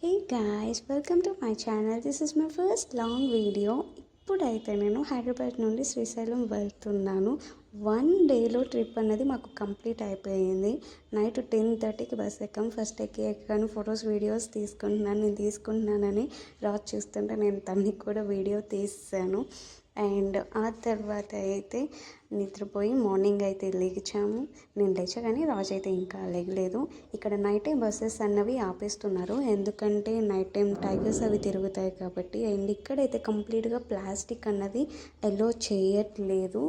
Hey guys, welcome to my channel. This is my first long video. ఇప్పుడైతే నేను హైదరాబాద్ నుండి శ్రీశైలం వెళ్తున్నాను. 1 డేలో ట్రిప్ అన్నది మాకు కంప్లీట్ అయిపోయింది. నైట్ 10:30కి బస్ ఎక్కాం. ఫస్ట్ ఎక్కాను, ఫొటోస్ వీడియోస్ తీసుకుంటున్నానని రాజ్ చూస్తుంటే నేను తనకి కూడా వీడియో తీసాను. అండ్ ఆ తర్వాత అయితే నిద్రపోయి మార్నింగ్ అయితే లేచాము. నేను లేచగానే రాజు అయితే ఇంకా లేగలేదు. ఇక్కడ నైట్ టైం బస్సెస్ అన్నవి ఆపేస్తున్నారు, ఎందుకంటే నైట్ టైం టైగర్స్ అవి తిరుగుతాయి కాబట్టి. అండ్ ఇక్కడైతే కంప్లీట్గా ప్లాస్టిక్ అన్నది ఎలో చేయట్లేదు.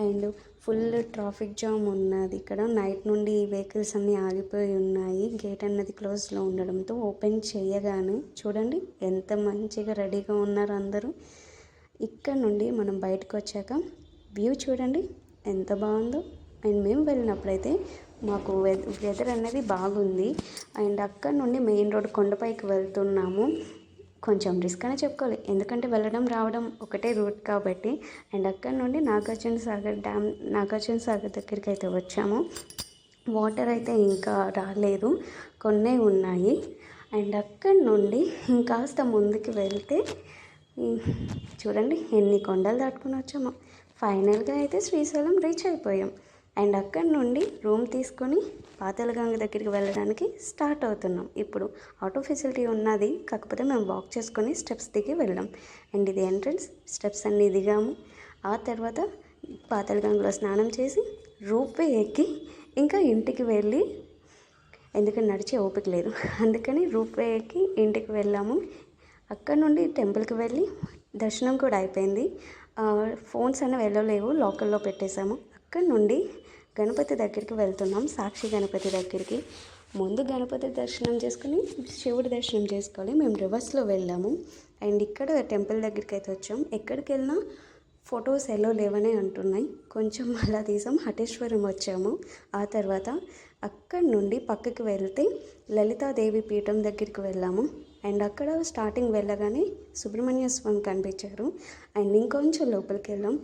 అండ్ ఫుల్ ట్రాఫిక్ జామ్ ఉన్నది. ఇక్కడ నైట్ నుండి వెహికల్స్ అన్నీ ఆగిపోయి ఉన్నాయి. గేట్ అన్నది క్లోజ్లో ఉండడంతో ఓపెన్ చేయగానే చూడండి ఎంత మంచిగా రెడీగా ఉన్నారు అందరూ. ఇక్కడ నుండి మనం బయటకు వచ్చాక వ్యూ చూడండి ఎంత బాగుందో. అండ్ మేము వెళ్ళినప్పుడైతే మాకు వెదర్ అనేది బాగుంది. అండ్ అక్కడ నుండి మెయిన్ రోడ్ కొండపైకి వెళ్తున్నాము. కొంచెం రిస్క్ అనే చెప్పుకోవాలి, ఎందుకంటే వెళ్ళడం రావడం ఒకటే రూట్ కాబట్టి. అండ్ అక్కడ నుండి నాగార్జున సాగర్ దగ్గరికి అయితే వచ్చాము. వాటర్ అయితే ఇంకా రాలేదు, కొన్నే ఉన్నాయి. అండ్ అక్కడ నుండి ఇంకాస్త ముందుకు వెళ్తే చూడండి ఎన్ని కొండలు దాటుకుని వచ్చామో. ఫైనల్గా అయితే శ్రీశైలం రీచ్ అయిపోయాం. అండ్ అక్కడి నుండి రూమ్ తీసుకొని పాతాళగంగ దగ్గరికి వెళ్ళడానికి స్టార్ట్ అవుతున్నాం. ఇప్పుడు ఆటో ఫెసిలిటీ ఉన్నది, కాకపోతే మేము వాక్ చేసుకొని స్టెప్స్ దిగి వెళ్ళాం. అండ్ ఇది ఎంట్రన్స్, స్టెప్స్ అన్నీ దిగాము. ఆ తర్వాత పాతాళగంగలో స్నానం చేసి రోప్వే ఎక్కి ఇంకా ఇంటికి వెళ్ళి, ఎందుకంటే నడిచే ఓపిక లేదు అందుకని రోప్వే ఎక్కి ఇంటికి వెళ్ళాము. అక్కడ నుండి టెంపుల్కి వెళ్ళి దర్శనం కూడా అయిపోయింది. ఫోన్స్ అన్నీ వెళ్ళలేవు, లోకల్లో పెట్టేశాము. అక్కడ నుండి గణపతి దగ్గరికి వెళ్తున్నాం, సాక్షి గణపతి దగ్గరికి. ముందు గణపతి దర్శనం చేసుకుని శివుడి దర్శనం చేసుకోవాలి. మేము రివర్స్లో వెళ్ళాము. అండ్ ఇక్కడ టెంపుల్ దగ్గరికి అయితే వచ్చాం. ఎక్కడికి వెళ్ళినా ఫొటోస్ ఎలా లేవనే అంటున్నాయి, కొంచెం అలా తీసాం. హటేశ్వరం వచ్చాము. ఆ తర్వాత అక్కడి నుండి పక్కకి వెళ్తే లలితాదేవి పీఠం దగ్గరికి వెళ్ళాము. అండ్ అక్కడ స్టార్టింగ్ వెళ్ళగానే సుబ్రహ్మణ్య స్వామి కనిపించారు. అండ్ ఇంకొంచెం లోపలికి వెళ్ళాం,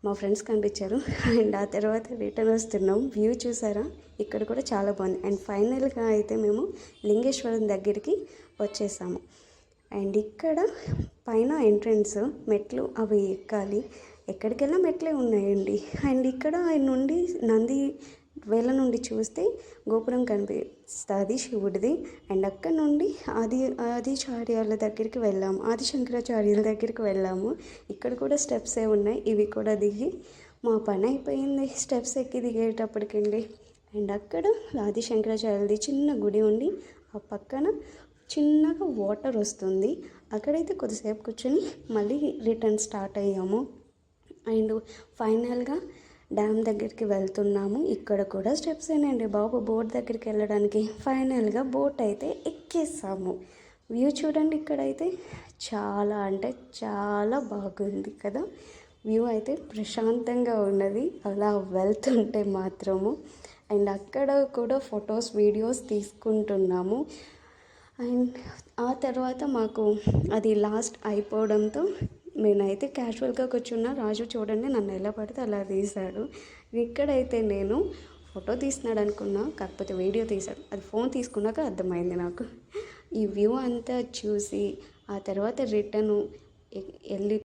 మా ఫ్రెండ్స్ కనిపించారు. అండ్ ఆ తర్వాత రిటర్న్ వస్తున్నాం. వ్యూ చూసారా, ఇక్కడ కూడా చాలా బాగుంది. అండ్ ఫైనల్గా అయితే మేము లింగేశ్వరం దగ్గరికి వచ్చేసాము. అండ్ ఇక్కడ పైన ఎంట్రన్స్ మెట్లు అవి ఎక్కాలి, ఎక్కడికెళ్ళా మెట్లే ఉన్నాయండి. అండ్ ఇక్కడ నుండి నంది వేల నుండి చూస్తే గోపురం కనిపిస్తుంది శివుడిది. అండ్ అక్కడ నుండి ఆదిచార్యాల దగ్గరికి వెళ్ళాము, ఆదిశంకరాచార్యుల దగ్గరికి వెళ్ళాము. ఇక్కడ కూడా స్టెప్సే ఉన్నాయి, ఇవి కూడా దిగి మా పని అయిపోయింది స్టెప్స్ ఎక్కి దిగేటప్పటికండి. అండ్ అక్కడ ఆదిశంకరాచార్యులది చిన్న గుడి ఉండి ఆ పక్కన చిన్నగా వాటర్ వస్తుంది. అక్కడైతే కొద్దిసేపు కూర్చొని మళ్ళీ రిటర్న్ స్టార్ట్ అయ్యాము. అండ్ ఫైనల్గా డ్యామ్ దగ్గరికి వెళ్తున్నాము. ఇక్కడ కూడా స్టెప్స్ ఏనండి బాబు బోట్ దగ్గరికి వెళ్ళడానికి. ఫైనల్గా బోట్ అయితే ఎక్కేసాము. వ్యూ చూడండి, ఇక్కడైతే చాలా అంటే చాలా బాగుంది కదా. వ్యూ అయితే ప్రశాంతంగా ఉన్నది అలా వెళ్తుంటే మాత్రము. అండ్ అక్కడ కూడా ఫొటోస్ వీడియోస్ తీసుకుంటున్నాము. అండ్ ఆ తర్వాత మాకు అది లాస్ట్ అయిపోవడంతో నేనైతే క్యాజువల్గా కూర్చున్నా. రాజు చూడండి నన్ను ఎలా పడితే అలా తీశాడు. ఇక్కడైతే నేను ఫోటో తీస్తున్నాడు అనుకున్నా, కాకపోతే వీడియో తీశాడు. అది ఫోన్ తీసుకున్నాక అర్థమైంది నాకు. ఈ వ్యూ అంతా చూసి ఆ తర్వాత రిటర్ను వెళ్ళి